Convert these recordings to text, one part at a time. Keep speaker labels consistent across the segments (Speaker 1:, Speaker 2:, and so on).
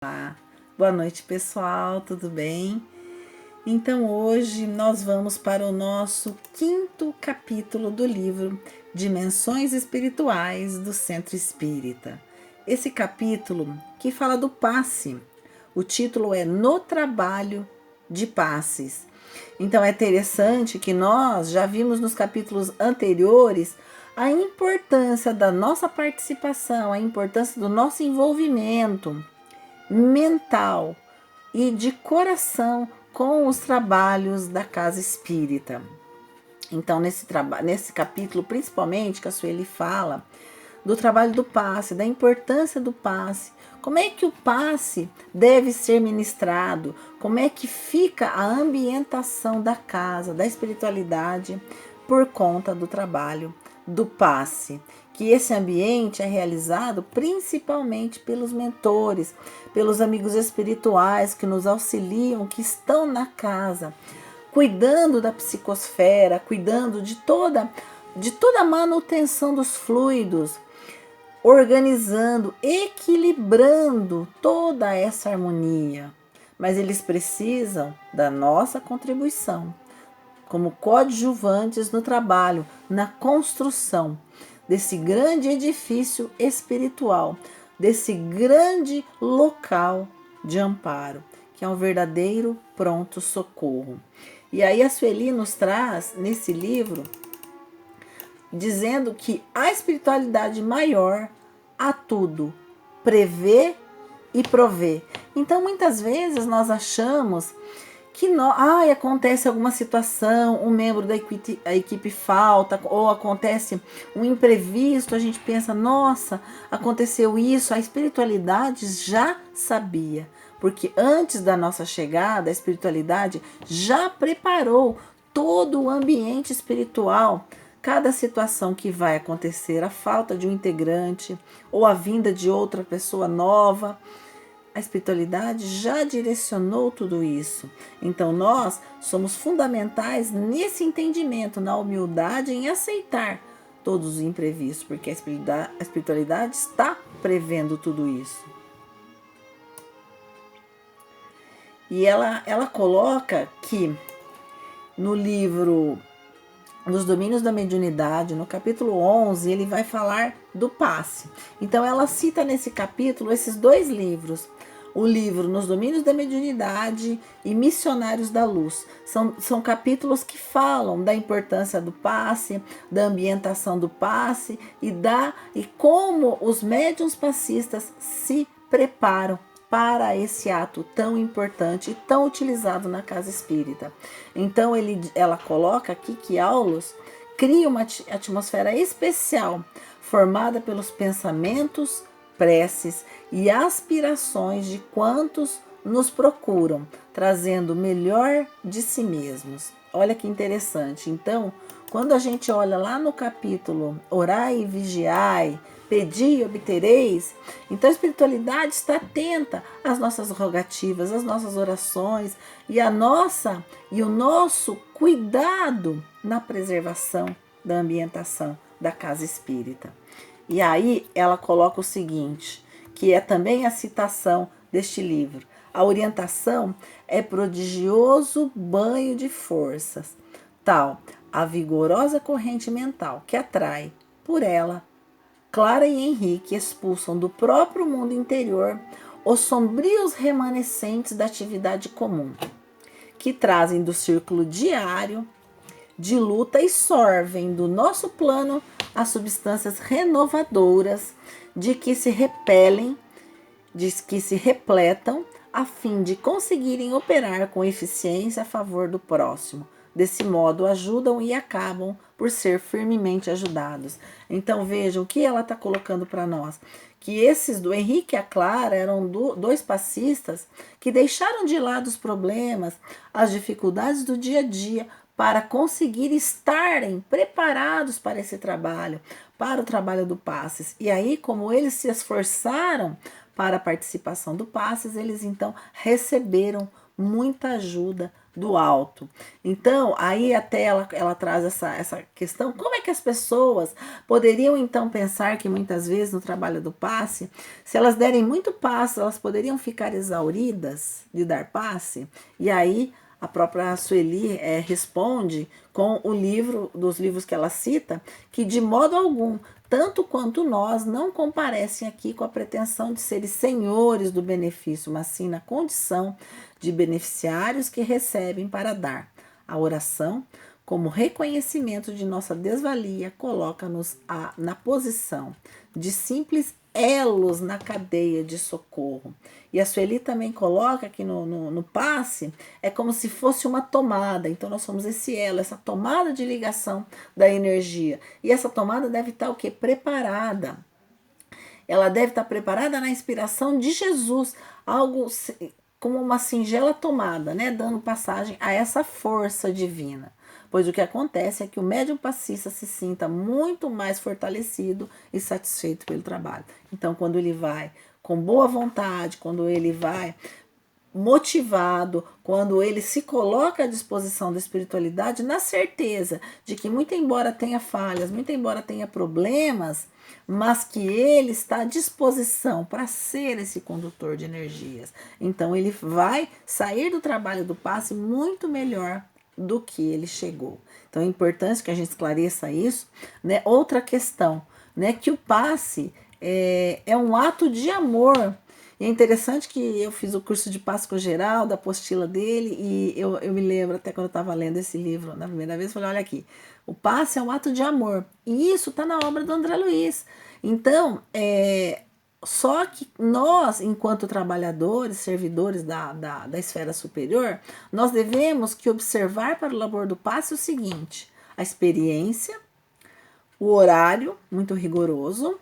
Speaker 1: Olá, boa noite pessoal, tudo bem? Então hoje nós vamos para o nosso 5º capítulo do livro Dimensões Espirituais do Centro Espírita. Esse capítulo que fala do passe, o título é No Trabalho de Passes. Então é interessante que nós já vimos nos capítulos anteriores a importância da nossa participação, a importância do nosso envolvimento mental e de coração com os trabalhos da casa espírita. Então, nesse capítulo, principalmente, que a Sueli fala do trabalho do passe, da importância do passe, como é que o passe deve ser ministrado, como é que fica a ambientação da casa, da espiritualidade, por conta do trabalho do passe. Que esse ambiente é realizado principalmente pelos mentores, pelos amigos espirituais que nos auxiliam, que estão na casa, cuidando da psicosfera, cuidando de toda a manutenção dos fluidos, organizando, equilibrando toda essa harmonia. Mas eles precisam da nossa contribuição, como coadjuvantes no trabalho, na construção desse grande edifício espiritual, desse grande local de amparo, que é um verdadeiro pronto-socorro. E aí a Sueli nos traz, nesse livro, dizendo que a espiritualidade maior a tudo prevê e provê. Então, muitas vezes nós achamos que acontece alguma situação, um membro da equipe falta, ou acontece um imprevisto, a gente pensa, nossa, aconteceu isso, a espiritualidade já sabia, porque antes da nossa chegada, a espiritualidade já preparou todo o ambiente espiritual. Cada situação que vai acontecer, a falta de um integrante, ou a vinda de outra pessoa nova, a espiritualidade já direcionou tudo isso. Então nós somos fundamentais nesse entendimento, na humildade, em aceitar todos os imprevistos, porque a espiritualidade está prevendo tudo isso. E ela coloca que no livro Nos Domínios da Mediunidade, no capítulo 11, ele vai falar do passe. Então ela cita nesse capítulo esses dois livros, o livro Nos Domínios da Mediunidade e Missionários da Luz. São capítulos que falam da importância do passe, da ambientação do passe e como os médiuns passistas se preparam para esse ato tão importante e tão utilizado na casa espírita. Então ela coloca aqui que Aulos cria uma atmosfera especial, formada pelos pensamentos, preces e aspirações de quantos nos procuram, trazendo o melhor de si mesmos. Olha que interessante. Então, quando a gente olha lá no capítulo Orai e Vigiai, Pedi e obtereis, então a espiritualidade está atenta às nossas rogativas, às nossas orações e o nosso cuidado na preservação da ambientação da casa espírita. E aí ela coloca o seguinte, que é também a citação deste livro: a orientação é prodigioso banho de forças, tal a vigorosa corrente mental que atrai por ela. Clara e Henrique expulsam do próprio mundo interior os sombrios remanescentes da atividade comum, que trazem do círculo diário de luta e sorvem do nosso plano as substâncias renovadoras de que se repletam, a fim de conseguirem operar com eficiência a favor do próximo. Desse modo, ajudam e acabam por ser firmemente ajudados. Então, vejam o que ela está colocando para nós. Que esses do Henrique e a Clara eram dois passistas que deixaram de lado os problemas, as dificuldades do dia a dia, para conseguir estarem preparados para esse trabalho, para o trabalho do passes. E aí, como eles se esforçaram para a participação do Passes, eles então receberam muita ajuda do alto. Então, aí até ela traz essa questão, como é que as pessoas poderiam então pensar que muitas vezes no trabalho do passe, se elas derem muito passe, elas poderiam ficar exauridas de dar passe? E aí a própria Sueli responde com o livro, dos livros que ela cita, que de modo algum, tanto quanto nós, não comparecem aqui com a pretensão de serem senhores do benefício, mas sim na condição de beneficiários que recebem para dar. A oração, como reconhecimento de nossa desvalia, coloca-nos na posição de simples elos na cadeia de socorro. E a Sueli também coloca que no passe é como se fosse uma tomada. Então nós somos esse elo, essa tomada de ligação da energia. E essa tomada deve estar o quê? Preparada. Ela deve estar preparada na inspiração de Jesus, algo como uma singela tomada, né, dando passagem a essa força divina. Pois o que acontece é que o médium passista se sinta muito mais fortalecido e satisfeito pelo trabalho. Então, quando ele vai com boa vontade, quando ele vai motivado, quando ele se coloca à disposição da espiritualidade, na certeza de que, muito embora tenha falhas, muito embora tenha problemas, mas que ele está à disposição para ser esse condutor de energias. Então ele vai sair do trabalho do passe muito melhor do que ele chegou. Então é importante que a gente esclareça isso, né? Outra questão, né? Que o passe é um ato de amor. E é interessante que eu fiz o curso de passe com o Geraldo, a apostila dele, e eu me lembro até quando eu estava lendo esse livro na primeira vez, eu falei, olha aqui, o passe é um ato de amor. E isso está na obra do André Luiz. Então, só que nós, enquanto trabalhadores, servidores da esfera superior, nós devemos que observar para o labor do passe o seguinte: a experiência, o horário muito rigoroso,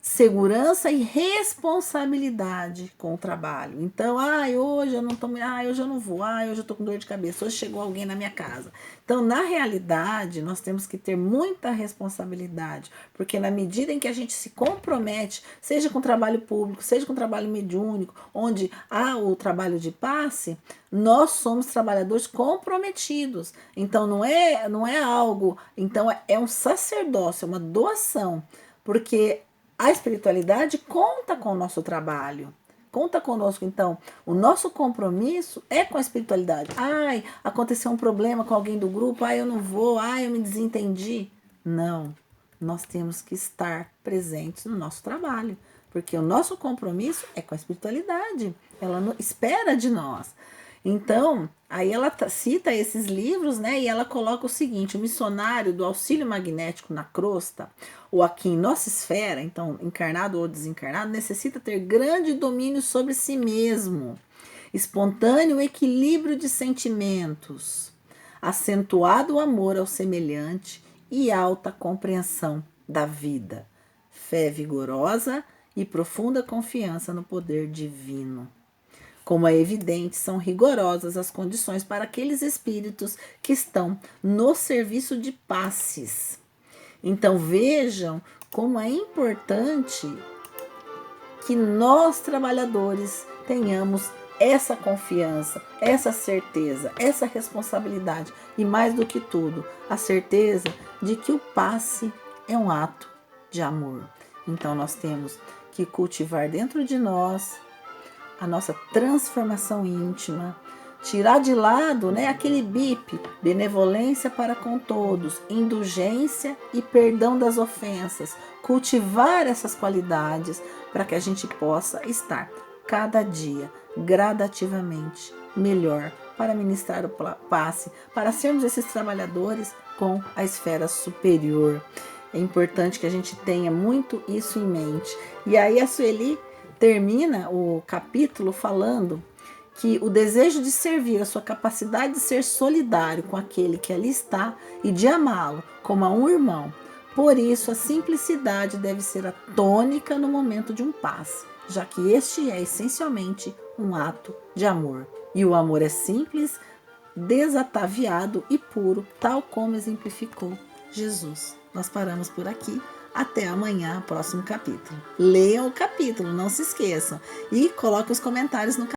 Speaker 1: segurança e responsabilidade com o trabalho. Então, hoje eu não tô, hoje eu não vou, hoje eu tô com dor de cabeça, hoje chegou alguém na minha casa. Então, na realidade, nós temos que ter muita responsabilidade, porque na medida em que a gente se compromete, seja com trabalho público, seja com trabalho mediúnico, onde há o trabalho de passe, nós somos trabalhadores comprometidos. Então, não é algo, então é um sacerdócio, é uma doação, porque a espiritualidade conta com o nosso trabalho, conta conosco. Então, o nosso compromisso é com a espiritualidade. Aconteceu um problema com alguém do grupo, eu não vou, eu me desentendi. Não, nós temos que estar presentes no nosso trabalho, porque o nosso compromisso é com a espiritualidade, ela não espera de nós. Então, aí ela cita esses livros, né? E ela coloca o seguinte: o missionário do auxílio magnético na crosta, ou aqui em nossa esfera, então encarnado ou desencarnado, necessita ter grande domínio sobre si mesmo, espontâneo equilíbrio de sentimentos, acentuado amor ao semelhante e alta compreensão da vida, fé vigorosa e profunda confiança no poder divino. Como é evidente, são rigorosas as condições para aqueles espíritos que estão no serviço de passes. Então vejam como é importante que nós, trabalhadores, tenhamos essa confiança, essa certeza, essa responsabilidade e, mais do que tudo, a certeza de que o passe é um ato de amor. Então nós temos que cultivar dentro de nós a nossa transformação íntima, tirar de lado, né, aquele BIP, benevolência para com todos, indulgência e perdão das ofensas, cultivar essas qualidades para que a gente possa estar cada dia gradativamente melhor para ministrar o passe, para sermos esses trabalhadores com a esfera superior. É importante que a gente tenha muito isso em mente. E aí a Sueli termina o capítulo falando que o desejo de servir, a sua capacidade de ser solidário com aquele que ali está e de amá-lo como a um irmão. Por isso, a simplicidade deve ser a tônica no momento de um passe, já que este é essencialmente um ato de amor. E o amor é simples, desataviado e puro, tal como exemplificou Jesus. Nós paramos por aqui. Até amanhã, próximo capítulo. Leiam o capítulo, não se esqueçam. E coloquem os comentários no